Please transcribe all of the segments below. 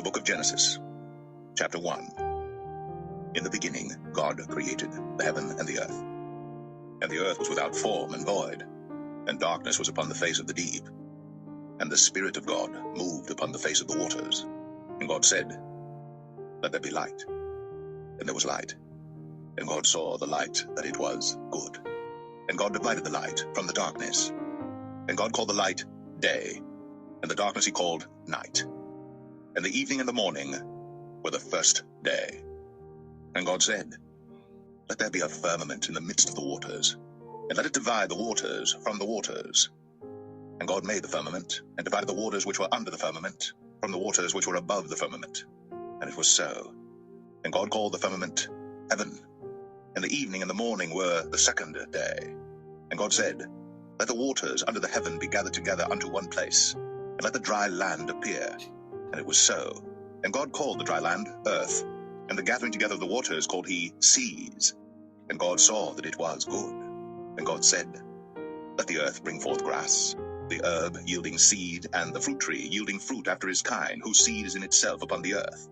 book of Genesis, chapter 1. In the beginning, God created the heaven and the earth. And the earth was without form and void, and darkness was upon the face of the deep. And the Spirit of God moved upon the face of the waters. And God said, "Let there be light." And there was light. And God saw the light that it was good. And God divided the light from the darkness. And God called the light day, and the darkness he called night. And the evening and the morning were the first day. And God said, "Let there be a firmament in the midst of the waters, and let it divide the waters from the waters." And God made the firmament, and divided the waters which were under the firmament from the waters which were above the firmament. And it was so. And God called the firmament heaven. And the evening and the morning were the second day. And God said, "Let the waters under the heaven be gathered together unto one place, and let the dry land appear." And it was so. And God called the dry land earth, and the gathering together of the waters called he seas. And God saw that it was good. And God said, "Let the earth bring forth grass, the herb yielding seed, and the fruit tree yielding fruit after his kind, whose seed is in itself upon the earth."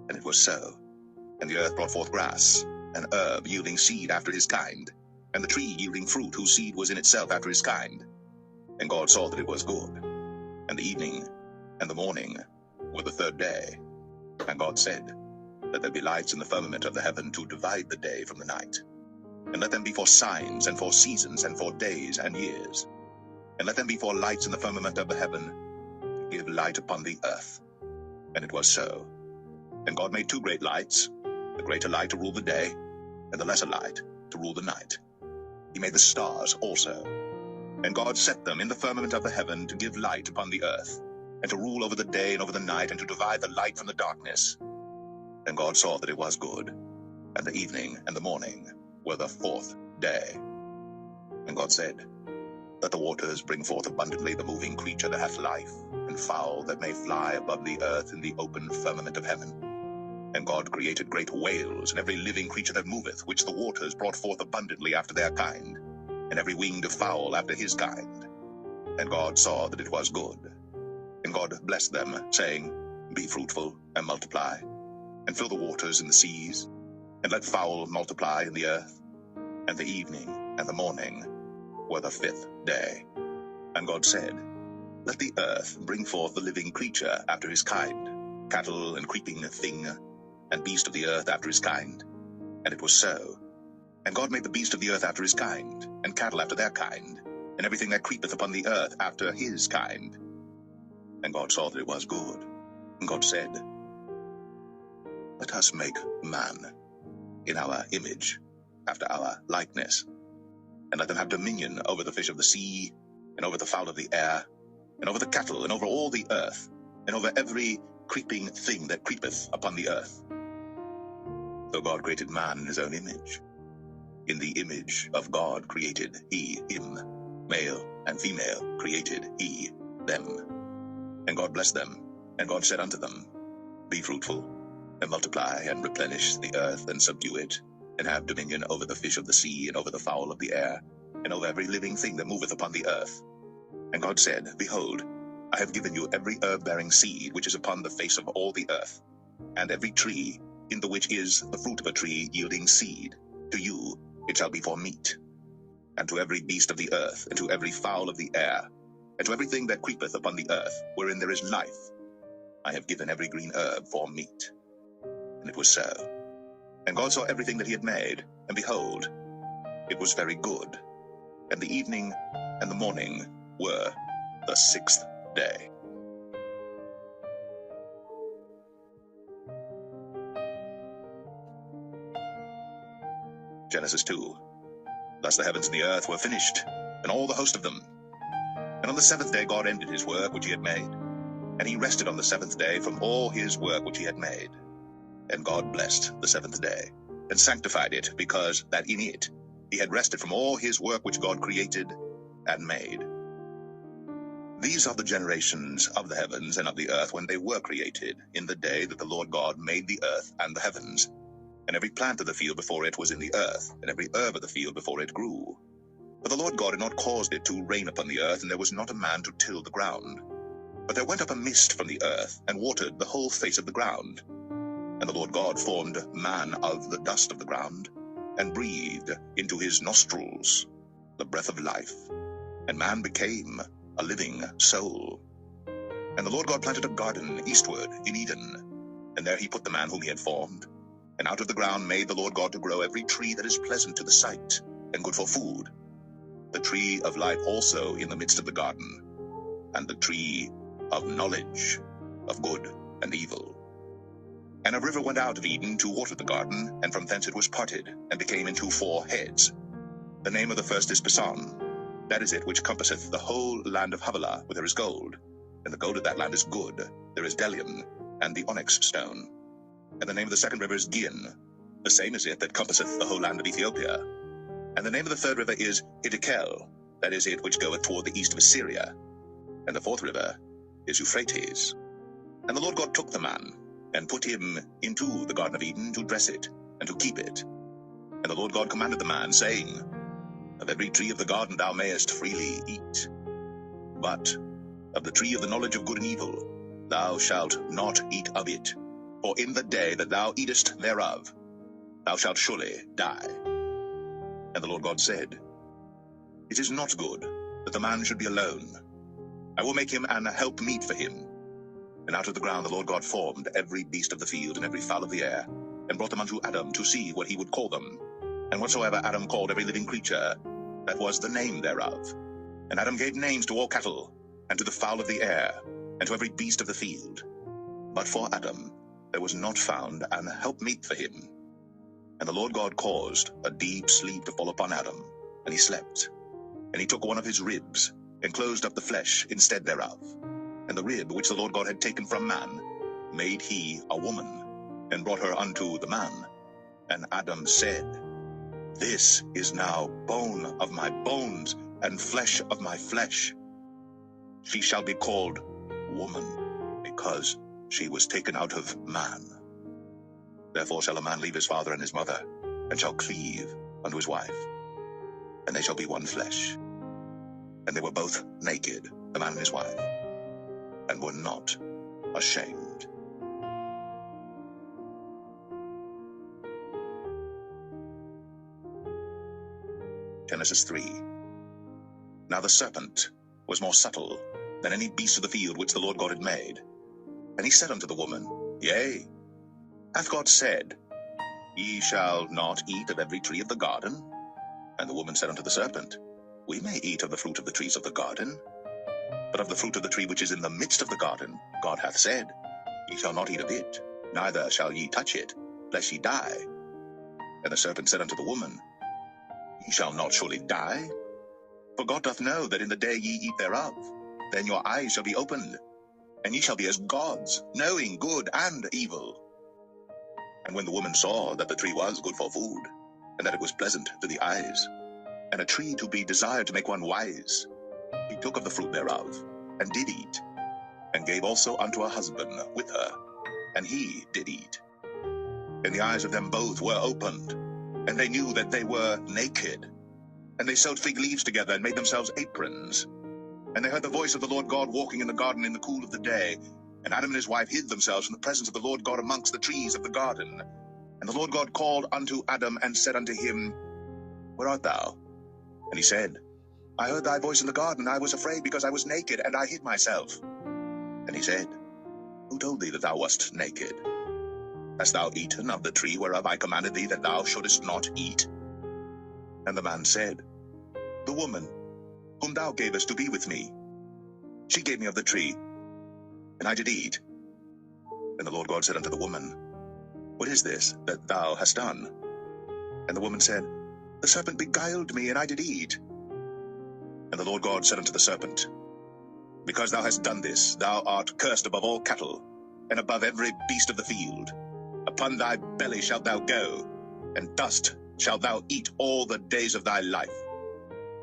And it was so. And the earth brought forth grass, an herb yielding seed after his kind, and the tree yielding fruit, whose seed was in itself after his kind. And God saw that it was good. And the evening and the morning were the third day. And God said, "Let there be lights in the firmament of the heaven to divide the day from the night. And let them be for signs, and for seasons, and for days and years. And let them be for lights in the firmament of the heaven, to give light upon the earth." And it was so. And God made two great lights, the greater light to rule the day, and the lesser light to rule the night. He made the stars also. And God set them in the firmament of the heaven to give light upon the earth, and to rule over the day and over the night, and to divide the light from the darkness. And God saw that it was good. And the evening and the morning were the fourth day. And God said, "Let the waters bring forth abundantly the moving creature that hath life, and fowl that may fly above the earth in the open firmament of heaven." And God created great whales, and every living creature that moveth, which the waters brought forth abundantly after their kind, and every winged fowl after his kind. And God saw that it was good. And God blessed them, saying, "Be fruitful, and multiply, and fill the waters in the seas, and let fowl multiply in the earth." And the evening and the morning were the fifth day. And God said, "Let the earth bring forth the living creature after his kind, cattle and creeping thing, and beast of the earth after his kind." And it was so. And God made the beast of the earth after his kind, and cattle after their kind, and everything that creepeth upon the earth after his kind. And God saw that it was good. And God said, "Let us make man in our image, after our likeness, and let them have dominion over the fish of the sea, and over the fowl of the air, and over the cattle, and over all the earth, and over every creeping thing that creepeth upon the earth." So God created man in his own image. In the image of God created he him, male and female created he them. And God blessed them, and God said unto them, "Be fruitful, and multiply, and replenish the earth, and subdue it, and have dominion over the fish of the sea, and over the fowl of the air, and over every living thing that moveth upon the earth." And God said, "Behold, I have given you every herb-bearing seed which is upon the face of all the earth, and every tree in the which is the fruit of a tree yielding seed. To you it shall be for meat. And to every beast of the earth, and to every fowl of the air, and to everything that creepeth upon the earth, wherein there is life, I have given every green herb for meat." And it was so. And God saw everything that he had made, and behold, it was very good. And the evening and the morning were the sixth day. Genesis 2. Thus the heavens and the earth were finished, and all the host of them. And on the seventh day God ended his work which he had made. And he rested on the seventh day from all his work which he had made. And God blessed the seventh day, and sanctified it, because that in it he had rested from all his work which God created and made. These are the generations of the heavens and of the earth when they were created, in the day that the Lord God made the earth and the heavens. And every plant of the field before it was in the earth, and every herb of the field before it grew. But the Lord God had not caused it to rain upon the earth, and there was not a man to till the ground. But there went up a mist from the earth, and watered the whole face of the ground. And the Lord God formed man of the dust of the ground, and breathed into his nostrils the breath of life, and man became a living soul. And the Lord God planted a garden eastward in Eden, and there he put the man whom he had formed. And out of the ground made the Lord God to grow every tree that is pleasant to the sight, and good for food, the tree of life also in the midst of the garden, and the tree of knowledge of good and evil. And a river went out of Eden to water the garden, and from thence it was parted, and became into 4 heads. The name of the first is Pison. That is it which compasseth the whole land of Havilah, where there is gold. And the gold of that land is good. There is bdellium, and the onyx stone. And the name of the second river is Gihon. The same is it that compasseth the whole land of Ethiopia. And the name of the third river is Hiddekel. That is it which goeth toward the east of Assyria. And the fourth river is Euphrates. And the Lord God took the man, and put him into the Garden of Eden to dress it, and to keep it. And the Lord God commanded the man, saying, Of every tree of the garden thou mayest freely eat, but of the tree of the knowledge of good and evil thou shalt not eat of it. For in the day that thou eatest thereof, thou shalt surely die. And the Lord God said, It is not good that the man should be alone. I will make him an helpmeet for him. And out of the ground the Lord God formed every beast of the field and every fowl of the air, and brought them unto Adam to see what he would call them. And whatsoever Adam called every living creature, that was the name thereof. And Adam gave names to all cattle, and to the fowl of the air, and to every beast of the field. But for Adam there was not found an helpmeet for him. And the Lord God caused a deep sleep to fall upon Adam, and he slept. And he took one of his ribs, and closed up the flesh instead thereof. And the rib which the Lord God had taken from man made he a woman, and brought her unto the man. And Adam said, This is now bone of my bones, and flesh of my flesh. She shall be called woman, because she was taken out of man. Therefore shall a man leave his father and his mother, and shall cleave unto his wife, and they shall be one flesh. And they were both naked, the man and his wife, and were not ashamed. Genesis 3. Now the serpent was more subtle than any beast of the field which the Lord God had made. And he said unto the woman, Yea, hath God said, Ye shall not eat of every tree of the garden? And the woman said unto the serpent, We may eat of the fruit of the trees of the garden, but of the fruit of the tree which is in the midst of the garden, God hath said, Ye shall not eat of it, neither shall ye touch it, lest ye die. And the serpent said unto the woman, Ye shall not surely die. For God doth know that in the day ye eat thereof, then your eyes shall be opened, and ye shall be as gods, knowing good and evil. And when the woman saw that the tree was good for food, and that it was pleasant to the eyes, and a tree to be desired to make one wise, she took of the fruit thereof, and did eat, and gave also unto her husband with her, and he did eat. And the eyes of them both were opened, and they knew that they were naked. And they sewed fig leaves together, and made themselves aprons. And they heard the voice of the Lord God walking in the garden in the cool of the day. And Adam and his wife hid themselves from the presence of the Lord God amongst the trees of the garden. And the Lord God called unto Adam, and said unto him, Where art thou? And he said, I heard thy voice in the garden. I was afraid, because I was naked, and I hid myself. And he said, Who told thee that thou wast naked? Hast thou eaten of the tree whereof I commanded thee that thou shouldest not eat? And the man said, The woman, whom thou gavest to be with me, she gave me of the tree, and I did eat. And the Lord God said unto the woman, What is this that thou hast done? And the woman said, The serpent beguiled me, and I did eat. And the Lord God said unto the serpent, Because thou hast done this, thou art cursed above all cattle, and above every beast of the field. Upon thy belly shalt thou go, and dust shalt thou eat all the days of thy life.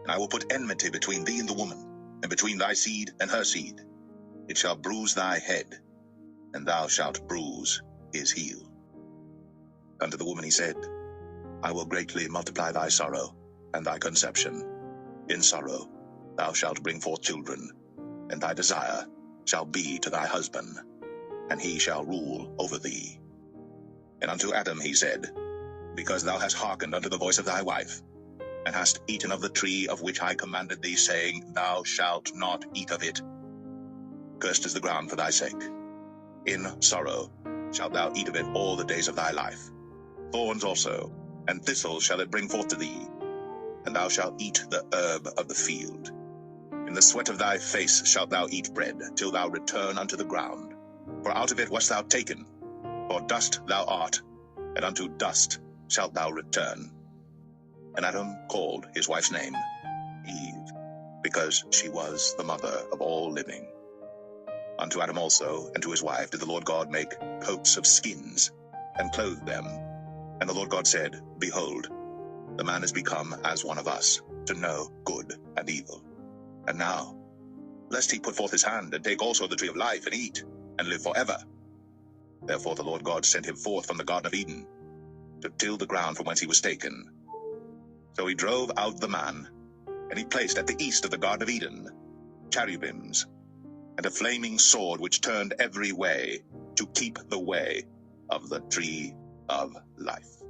And I will put enmity between thee and the woman, and between thy seed and her seed. It shall bruise thy head, and thou shalt bruise his heel. Unto the woman he said, I will greatly multiply thy sorrow and thy conception. In sorrow thou shalt bring forth children, and thy desire shall be to thy husband, and he shall rule over thee. And unto Adam he said, Because thou hast hearkened unto the voice of thy wife, and hast eaten of the tree of which I commanded thee, saying, Thou shalt not eat of it. Cursed is the ground for thy sake. In sorrow shalt thou eat of it all the days of thy life. Thorns also, and thistles shall it bring forth to thee, and thou shalt eat the herb of the field. In the sweat of thy face shalt thou eat bread, till thou return unto the ground. For out of it wast thou taken, for dust thou art, and unto dust shalt thou return. And Adam called his wife's name Eve, because she was the mother of all living. Unto Adam also and to his wife did the Lord God make coats of skins, and clothe them. And the Lord God said, Behold, the man is become as one of us, to know good and evil. And now, lest he put forth his hand, and take also the tree of life, and eat, and live forever. Therefore the Lord God sent him forth from the Garden of Eden, to till the ground from whence he was taken. So he drove out the man, and he placed at the east of the Garden of Eden cherubims, and a flaming sword which turned every way, to keep the way of the tree of life.